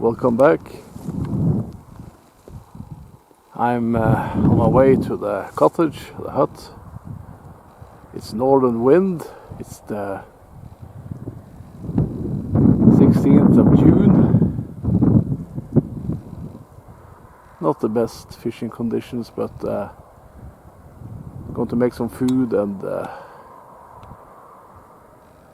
welcome back. I'm on my way to the cottage, the hut. It's northern wind. It's the 16th of June. Not the best fishing conditions, but going to make some food and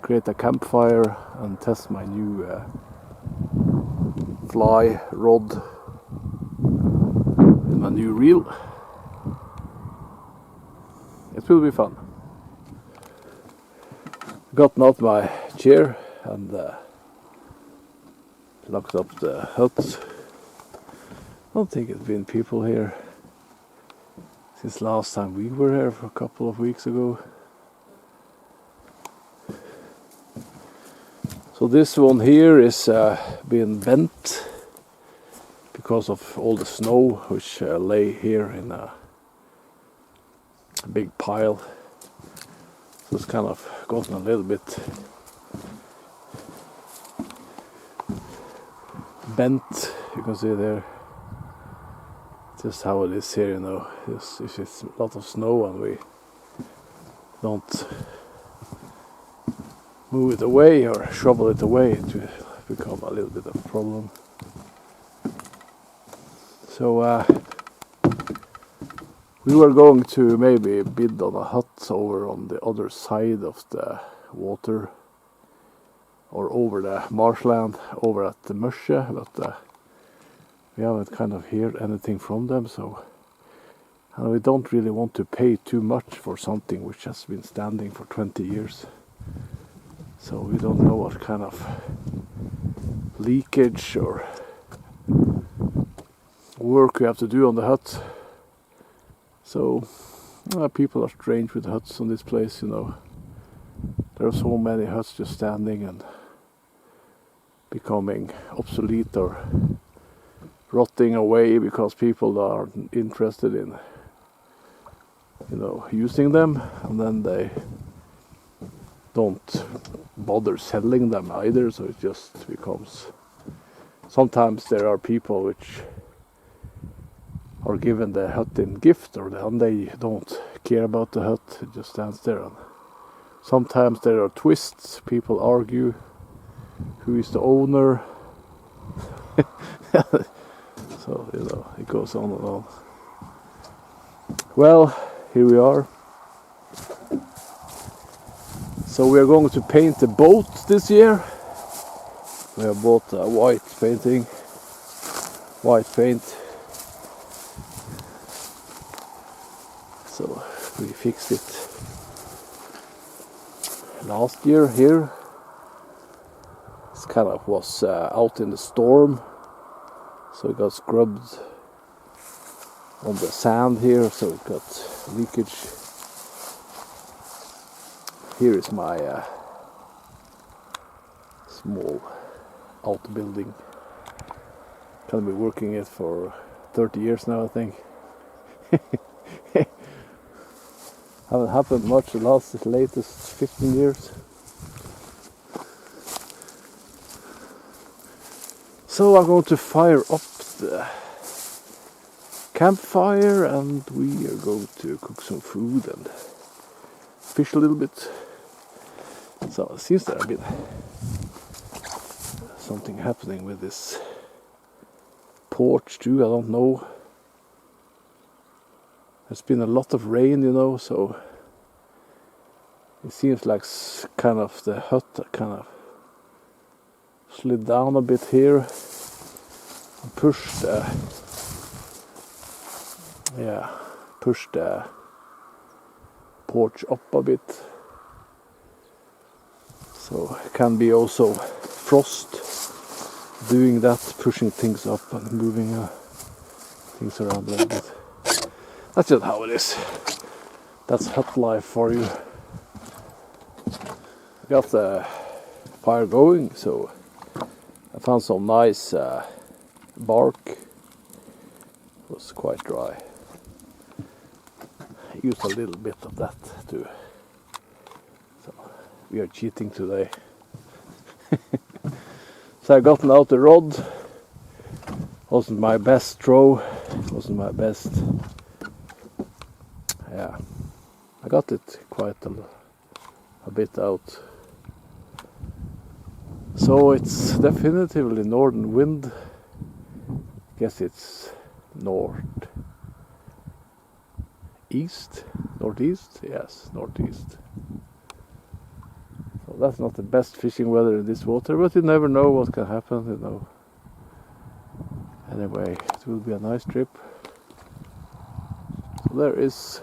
create a campfire and test my new fly rod and my new reel. It will be fun. Gotten out my chair and locked up the hut. I don't think it's been people here since last time we were here for a couple of weeks ago. So this one here is being bent because of all the snow which lay here in a big pile. So it's kind of gotten a little bit bent, you can see there. Just how it is here, you know. If it's a lot of snow and we don't move it away or shovel it away, it will become a little bit of a problem. So we were going to maybe bid on a hut over on the other side of the water, or over the marshland, over at the Mørke, but we haven't kind of heard anything from them, so and we don't really want to pay too much for something which has been standing for 20 years. So we don't know what kind of leakage or work we have to do on the hut. So people are strange with huts on this place, you know. There are so many huts just standing and becoming obsolete or rotting away because people aren't interested in, you know, using them, and then they don't bother selling them either, so it just becomes, sometimes there are people which are given the hut in gift, and they don't care about the hut, it just stands there. And sometimes there are twists, people argue who is the owner. So, you know, it goes on and on. Well, here we are. So we are going to paint the boat this year. We have bought a white paint. So we fixed it last year here. It kind of was out in the storm. So it got scrubbed on the sand here, so it got leakage. Here is my small outbuilding. I've been working it for 30 years now, I think. Haven't happened much the latest 15 years. So I'm going to fire up the campfire and we are going to cook some food and fish a little bit. So it seems there have been something happening with this porch too, I don't know. There's been a lot of rain, you know, so it seems like kind of the hut kind of slid down a bit here and pushed the porch up a bit. So it can be also frost doing that, pushing things up and moving things around a little bit. That's just how it is. That's hut life for you. Got the fire going, so I found some nice bark. It was quite dry. I used a little bit of that too. So we are cheating today. So I gotten out the rod, Wasn't my best throw. Wasn't my best. Yeah, I got it quite a bit out. So it's definitively northern wind. Guess it's northeast. Northeast? Yes, northeast. So that's not the best fishing weather in this water, but you never know what can happen, you know. Anyway, it will be a nice trip. So there is,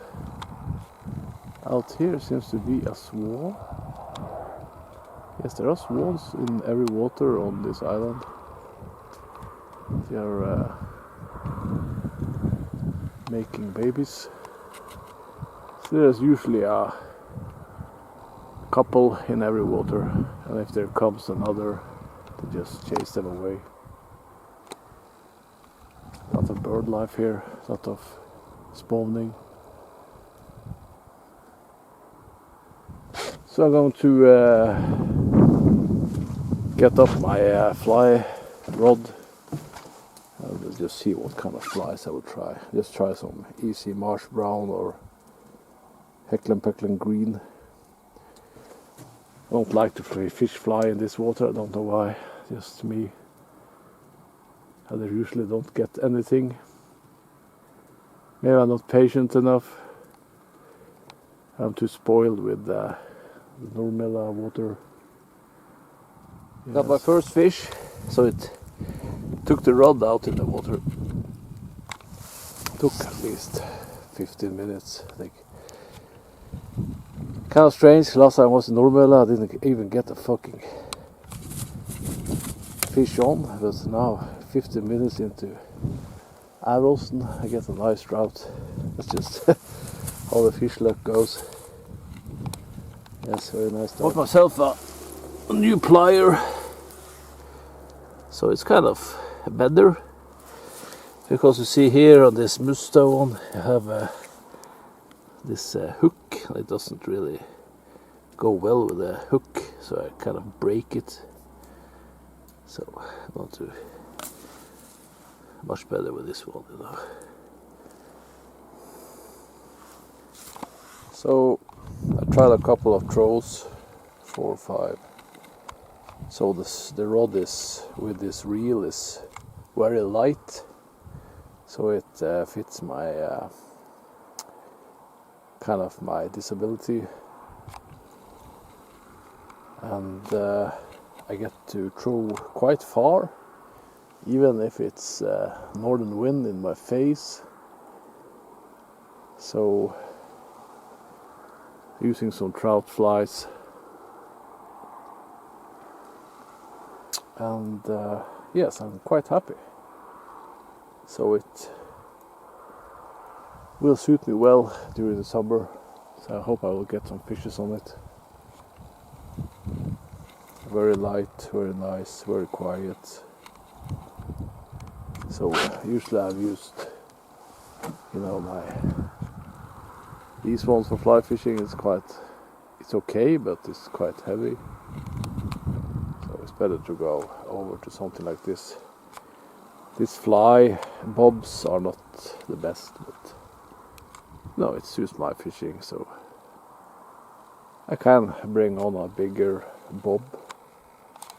out here seems to be a swan. Yes, there are swans in every water on this island. They are making babies. So there's usually a couple in every water, and if there comes another, they just chase them away. A lot of bird life here, a lot of spawning. So I'm going to get up my fly rod. I'll just see what kind of flies I will try. Just try some easy marsh brown or Hecklen green. I don't like to fish fly in this water, I don't know why, just me. I usually don't get anything. Maybe I'm not patient enough. I'm too spoiled with the Norway water. Yes. Got my first fish, so it took the rod out in the water. Took at least 15 minutes, I think. Kind of strange, last time I was in Norway, I didn't even get a fucking fish on, but now 15 minutes into Æråsen, I get a nice trout. That's just how the fish luck goes. Yes, very nice. Bought myself a new plier, so it's kind of better, because you see here on this musto one, you have this hook. It doesn't really go well with the hook, so I kind of break it. So I want to much better with this one, you know. So I tried a couple of throws, 4 or 5. So the rod is with this reel is very light, so it fits my kind of my disability, and I get to throw quite far, even if it's northern wind in my face. So using some trout flies, and yes, I'm quite happy. So it will suit me well during the summer, so I hope I will get some fishes on it. Very light, very nice, very quiet. So usually I've used, you know, these ones for fly fishing. It's okay, but it's quite heavy. So it's better to go over to something like this. These fly bobs are not the best, but no, it suits my fishing, so I can bring on a bigger bob,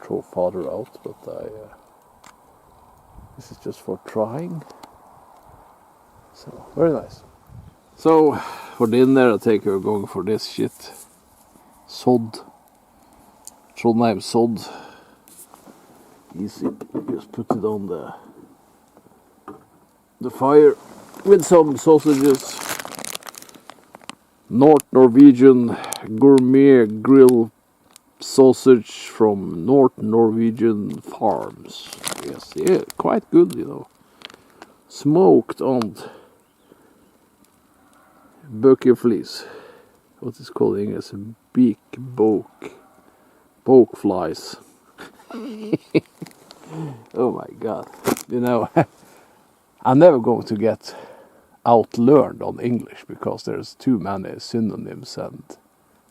throw farther out, but this is just for trying. So very nice. So for dinner, I think we're going for this shit. Sod. Trondheim sod. Easy. Just put it on the fire with some sausages. Norwegian gourmet grill sausage from Norwegian farms. Yes, yeah, quite good, you know. Smoked on bøkeflis. What is called in English? Beak poke flies. Oh my god. You know, I'm never going to get outlearned on English, because there's too many synonyms and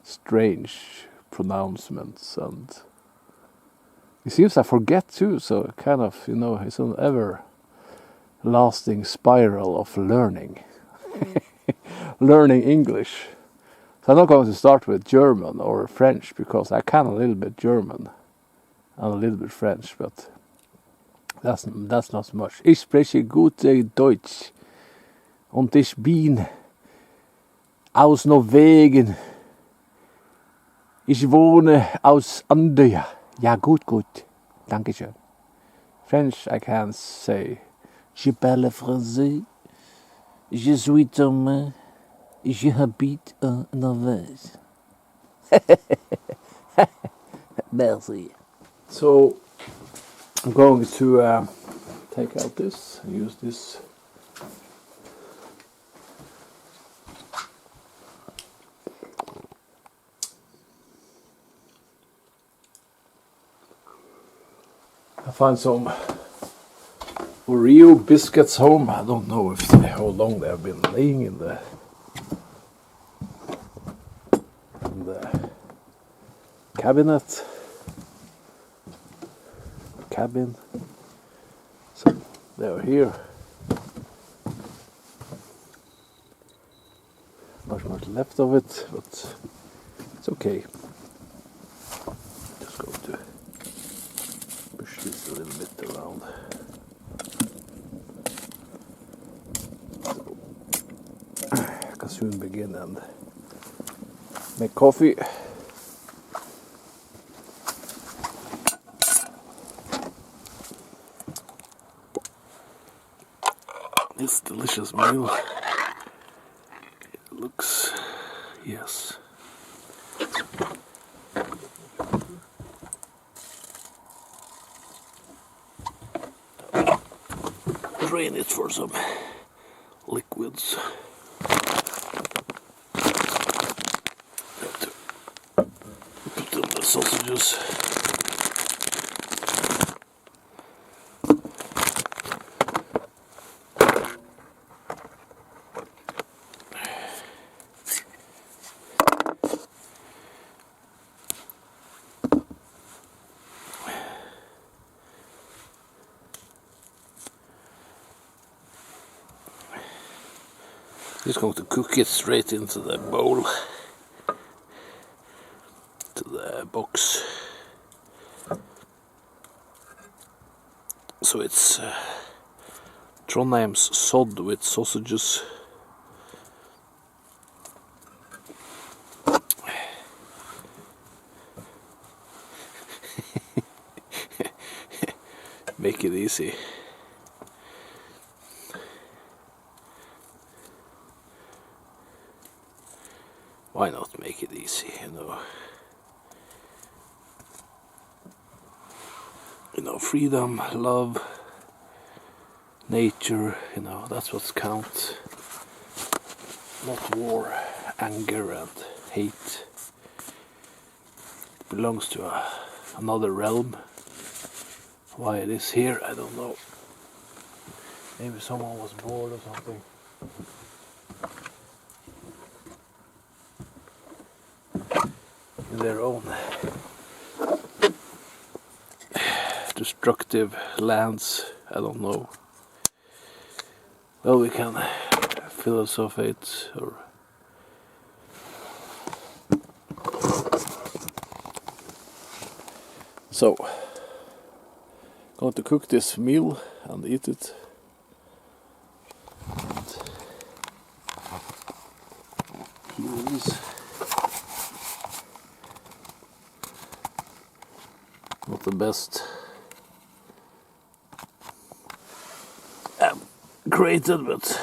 strange pronouncements, and it seems I forget too, so kind of, you know, it's an ever lasting spiral of learning. Learning English. So I'm not going to start with German or French because I can a little bit German and a little bit French, but that's not much. Ich spreche gute Deutsch und ich bin aus Norwegen. Ich wohne aus Andøya. Ja, gut. Dankeschön. French I can say. Je parle français. Je suis Thomas. Je habite en Norvège. Merci. So I'm going to take out this and use this. I find some Oreo biscuits home. I don't know how long they have been laying in the cabin. So they are here. Not much left of it, but it's okay. Just going to push this a little bit around. So I can soon begin and make coffee. This delicious meal. It looks, yes. Drain it for some liquids. Have to put in the sausages. Just going to cook it straight into the bowl, to the box. So it's Trondheim's sod with sausages. Make it easy. Why not make it easy, you know? You know, freedom, love, nature, you know, that's what counts. Not war, anger and hate. It belongs to another realm. Why it is here, I don't know. Maybe someone was bored or something. In their own destructive lands, I don't know. Well, we can philosophize or so. Going to cook this meal and eat it. Here it is. Not the best I've created, but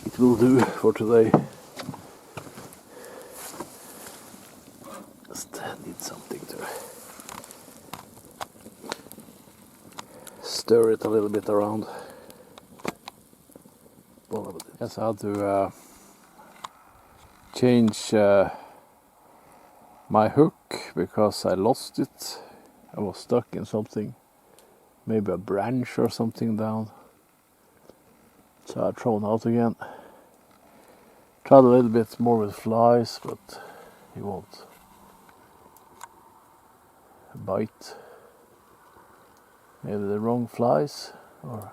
it will do for today. Just need something to stir it a little bit around. Yes, I had to change my hook because I lost it. I was stuck in something, maybe a branch or something down. So I thrown out again. Tried a little bit more with flies, but he won't bite. Maybe the wrong flies, or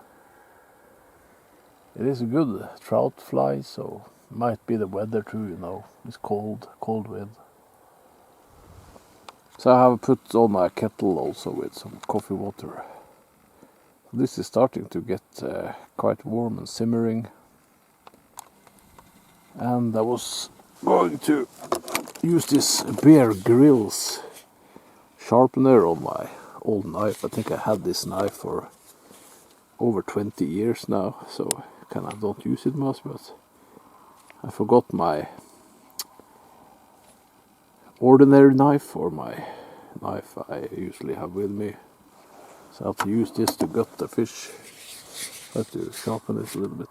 It is a good trout fly, so might be the weather too, you know. It's cold wind. So I have put on my kettle also with some coffee water. This is starting to get quite warm and simmering. And I was going to use this Bear Grylls sharpener on my old knife. I think I had this knife for over 20 years now, so kind of don't use it much, but I forgot my ordinary knife or my knife I usually have with me. So I have to use this to gut the fish. I have to sharpen it a little bit.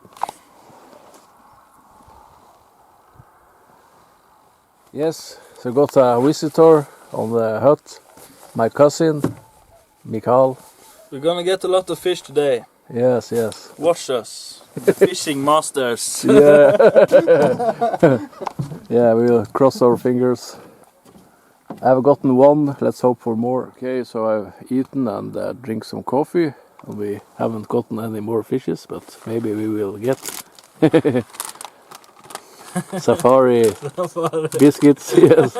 Yes, so got a visitor on the hut. My cousin, Mikael. We're gonna get a lot of fish today. Yes, yes. Watch us, the fishing masters. Yeah. Yeah, we'll cross our fingers. I've gotten one, let's hope for more. Okay, so I've eaten and drink some coffee. And we haven't gotten any more fishes, but maybe we will get safari biscuits, yes.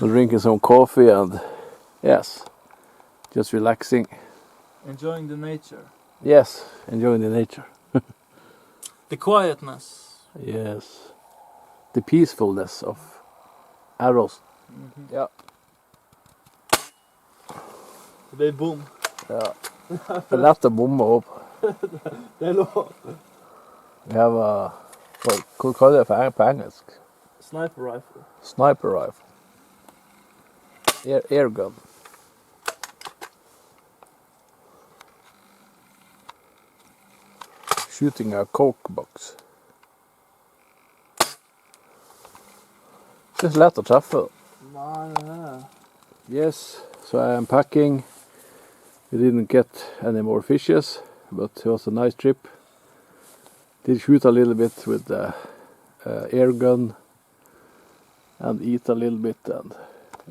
We're drinking some coffee and yes, just relaxing. Enjoying the nature. Yes, enjoying the nature. The quietness. Yes, the peacefulness of Æråsen. Yeah. Det är bom. Ja. Det är lätt att bomma upp. Det är lov. Vi har vad kallar det på engelsk? Sniper rifle. Sniper rifle. Airgun. Shooting a coke box. Det är lätt att träffa. Yes, so I am packing. We didn't get any more fishes, but it was a nice trip. Did shoot a little bit with the air gun and eat a little bit, and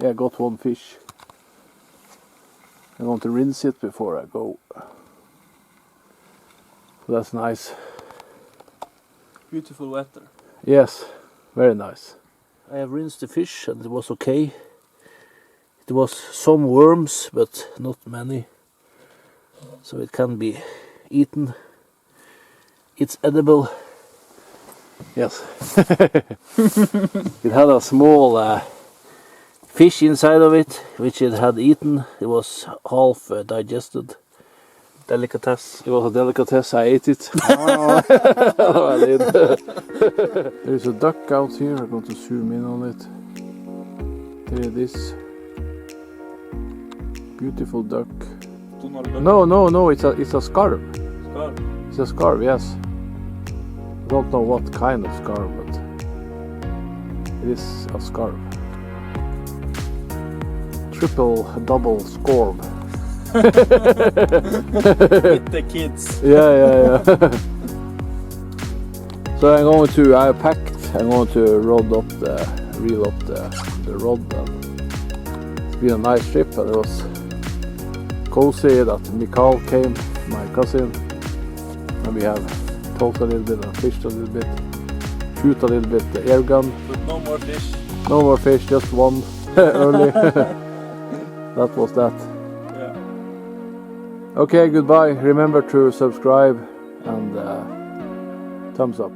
yeah, got one fish. I'm going to rinse it before I go. So that's nice. Beautiful weather. Yes, very nice. I have rinsed the fish and it was okay. It was some worms, but not many. So it can be eaten. It's edible. Yes. It had a small fish inside of it, which it had eaten. It was half digested. Delicatesse. It was a delicatesse. I ate it. Oh, I did. There's a duck out here. I'm going to zoom in on it. There it is. Beautiful duck. No. It's a scarf. Scarf. It's a scarf. Yes. I don't know what kind of scarf, but it is a scarf. Double scarf. With the kids. Yeah. So I going to reel up the rod, and it's been a nice trip, and it was cozy that Mikael came, my cousin, and we have talked a little bit and fished a little bit, shoot a little bit the air gun. But no more fish. No more fish, just one early. That was that. Yeah. Okay, goodbye. Remember to subscribe and thumbs up.